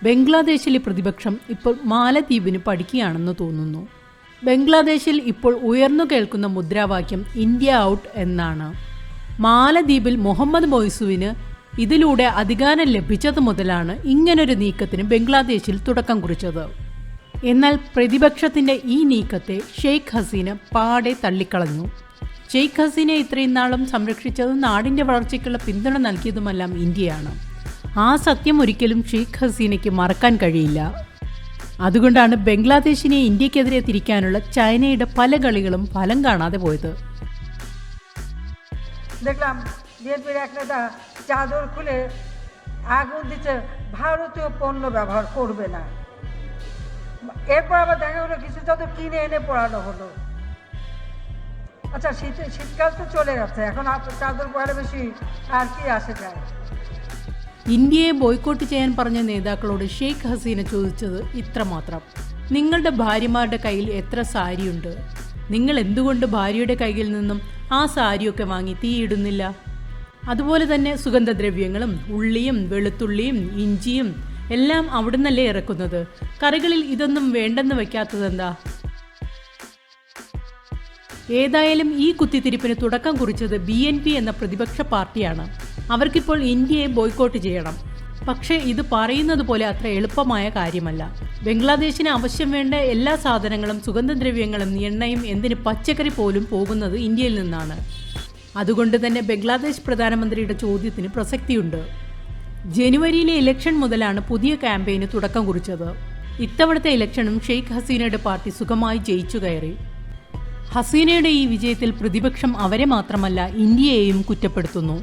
ബംഗ്ലാദേശിലെ പ്രതിപക്ഷം ഇപ്പോൾ മാലദ്വീപിന് പഠിക്കുകയാണെന്ന് തോന്നുന്നു. ബംഗ്ലാദേശിൽ ഇപ്പോൾ ഉയർന്നു കേൾക്കുന്ന മുദ്രാവാക്യം ഇന്ത്യ ഔട്ട് എന്നാണ്. മാലദ്വീപിൽ മുഹമ്മദ് മൊയ്സുവിന് ഇതിലൂടെ അധികാരം ലഭിച്ചതു മുതലാണ് ഇങ്ങനൊരു നീക്കത്തിന് ബംഗ്ലാദേശിൽ തുടക്കം കുറിച്ചത്. എന്നാൽ പ്രതിപക്ഷത്തിൻ്റെ ഈ നീക്കത്തെ ഷെയ്ഖ് ഹസീന പാടെ തള്ളിക്കളഞ്ഞു. ഷെയ്ഖ് ഹസീന ഇത്രയും നാളും സംരക്ഷിച്ചതും നാടിൻ്റെ വളർച്ചയ്ക്കുള്ള പിന്തുണ നൽകിയതുമെല്ലാം ഇന്ത്യയാണ്. ആ സത്യം ഒരിക്കലും ഷെയ്ഖ് ഹസീനയ്ക്ക് മറക്കാൻ കഴിയില്ല. അതുകൊണ്ടാണ് ബംഗ്ലാദേശിനെ ഇന്ത്യക്കെതിരെ തിരിക്കാനുള്ള ചൈനയുടെ പല കളികളും ഫലം കാണാതെ പോയത്. দেখলাম বিএনপির এক নেতা চাদর খুলে আগুন দিচ্ছে, ভারতীয় পণ্য ব্যবহার করবে না। এরপর আবার দেখা হলো কিছু চাদর কিনে এনে পড়ানো হলো। আচ্ছা, শীতকাল তো চলে গেছে, এখন চাদর পরে বেশি আর কি আসে যায়। ഇന്ത്യയെ ബോയ്ക്കോട്ട് ചെയ്യാൻ പറഞ്ഞ നേതാക്കളോട് ഷെയ്ഖ് ഹസീന ചോദിച്ചത് ഇത്രമാത്രം: നിങ്ങളുടെ ഭാര്യമാരുടെ കയ്യിൽ എത്ര സാരിയുണ്ട്? നിങ്ങൾ എന്തുകൊണ്ട് ഭാര്യയുടെ കയ്യിൽ നിന്നും ആ സാരിയൊക്കെ വാങ്ങി തീയിടുന്നില്ല? അതുപോലെ തന്നെ സുഗന്ധദ്രവ്യങ്ങളും ഉള്ളിയും വെളുത്തുള്ളിയും ഇഞ്ചിയും എല്ലാം അവിടുന്നല്ലേ ഇറക്കുന്നത്. കറികളിൽ ഇതൊന്നും വേണ്ടെന്ന് വയ്ക്കാത്തതെന്താ? ഏതായാലും ഈ കുത്തിത്തിരിപ്പിന് തുടക്കം കുറിച്ചത് BNP എന്ന പ്രതിപക്ഷ പാർട്ടിയാണ്. അവർക്കിപ്പോൾ ഇന്ത്യയെ ബോയ്ക്കോട്ട് ചെയ്യണം. പക്ഷേ ഇത് പറയുന്നത് പോലെ അത്ര എളുപ്പമായ കാര്യമല്ല. ബംഗ്ലാദേശിന് ആവശ്യം വേണ്ട എല്ലാ സാധനങ്ങളും, സുഗന്ധദ്രവ്യങ്ങളും, എണ്ണയും, എന്തിന് പച്ചക്കറി പോലും പോകുന്നത് ഇന്ത്യയിൽ നിന്നാണ്. അതുകൊണ്ട് തന്നെ ബംഗ്ലാദേശ് പ്രധാനമന്ത്രിയുടെ ചോദ്യത്തിന് പ്രസക്തിയുണ്ട്. ജനുവരിയിലെ ഇലക്ഷൻ മുതലാണ് പുതിയ ക്യാമ്പയിന് തുടക്കം കുറിച്ചത്. ഇത്തവണത്തെ ഇലക്ഷനും ഷെയ്ഖ് ഹസീനയുടെ പാർട്ടി സുഖമായി ജയിച്ചു കയറി. ഹസീനയുടെ ഈ വിജയത്തിൽ പ്രതിപക്ഷം അവരെ മാത്രമല്ല ഇന്ത്യയെയും കുറ്റപ്പെടുത്തുന്നു.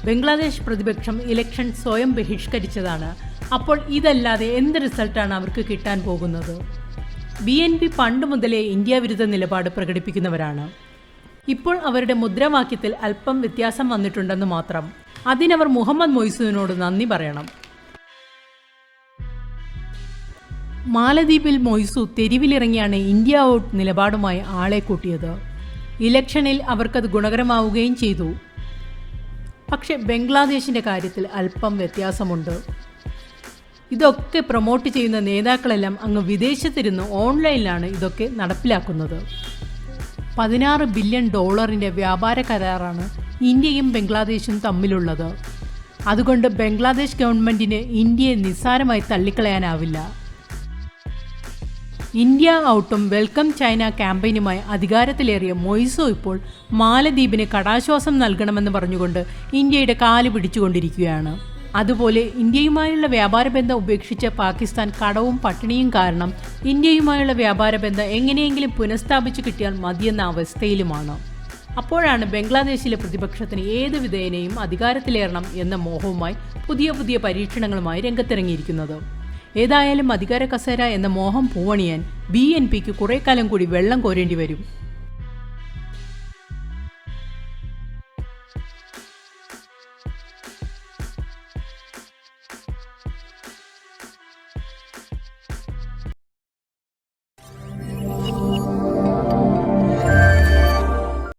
ബംഗ്ലാദേശ് പ്രതിപക്ഷം ഇലക്ഷൻ സ്വയം ബഹിഷ്കരിച്ചതാണ്. അപ്പോൾ ഇതല്ലാതെ എന്ത് റിസൾട്ടാണ് അവർക്ക് കിട്ടാൻ പോകുന്നത്? BNP പണ്ട് മുതലേ ഇന്ത്യ വിരുദ്ധ നിലപാട് പ്രകടിപ്പിക്കുന്നവരാണ്. ഇപ്പോൾ അവരുടെ മുദ്രാവാക്യത്തിൽ അല്പം വ്യത്യാസം വന്നിട്ടുണ്ടെന്ന് മാത്രം. അതിനവർ മുഹമ്മദ് മൊയ്സുവിനോട് നന്ദി പറയണം. മാലദ്വീപിൽ മൊയ്സു തെരുവിലിറങ്ങിയാണ് ഇന്ത്യ ഔട്ട് നിലപാടുമായി ആളെ കൂട്ടിയത്. ഇലക്ഷനിൽ അവർക്കത് ഗുണകരമാവുകയും ചെയ്തു. പക്ഷെ ബംഗ്ലാദേശിൻ്റെ കാര്യത്തിൽ അല്പം വ്യത്യാസമുണ്ട്. ഇതൊക്കെ പ്രൊമോട്ട് ചെയ്യുന്ന നേതാക്കളെല്ലാം അങ്ങ് വിദേശത്തിരുന്ന് ഓൺലൈനിലാണ് ഇതൊക്കെ നടപ്പിലാക്കുന്നത്. $16 ബില്യൺ വ്യാപാര കരാറാണ് ഇന്ത്യയും ബംഗ്ലാദേശും തമ്മിലുള്ളത്. അതുകൊണ്ട് ബംഗ്ലാദേശ് ഗവൺമെൻറ്റിന് ഇന്ത്യയെ നിസ്സാരമായി തള്ളിക്കളയാനാവില്ല. ഇന്ത്യ ഔട്ടും വെൽക്കം ചൈന ക്യാമ്പയിനുമായി അധികാരത്തിലേറിയ മൊയ്സു ഇപ്പോൾ മാലദ്വീപിന് കടാശ്വാസം നൽകണമെന്ന് പറഞ്ഞുകൊണ്ട് ഇന്ത്യയുടെ കാല് പിടിച്ചുകൊണ്ടിരിക്കുകയാണ്. അതുപോലെ ഇന്ത്യയുമായുള്ള വ്യാപാര ബന്ധം ഉപേക്ഷിച്ച പാകിസ്ഥാൻ കടവും പട്ടിണിയും കാരണം ഇന്ത്യയുമായുള്ള വ്യാപാര ബന്ധം എങ്ങനെയെങ്കിലും പുനഃസ്ഥാപിച്ചു കിട്ടിയാൽ മതിയെന്ന അവസ്ഥയിലുമാണ്. അപ്പോഴാണ് ബംഗ്ലാദേശിലെ പ്രതിപക്ഷത്തിന് ഏത് വിധേനയും അധികാരത്തിലേറണം എന്ന മോഹവുമായി പുതിയ പരീക്ഷണങ്ങളുമായി രംഗത്തിറങ്ങിയിരിക്കുന്നത്. ഏതായാലും അധികാര കസേര എന്ന മോഹം പൂവണിയാൻ BNPക്ക് കുറേ കാലം കൂടി വെള്ളം കോരേണ്ടി വരും.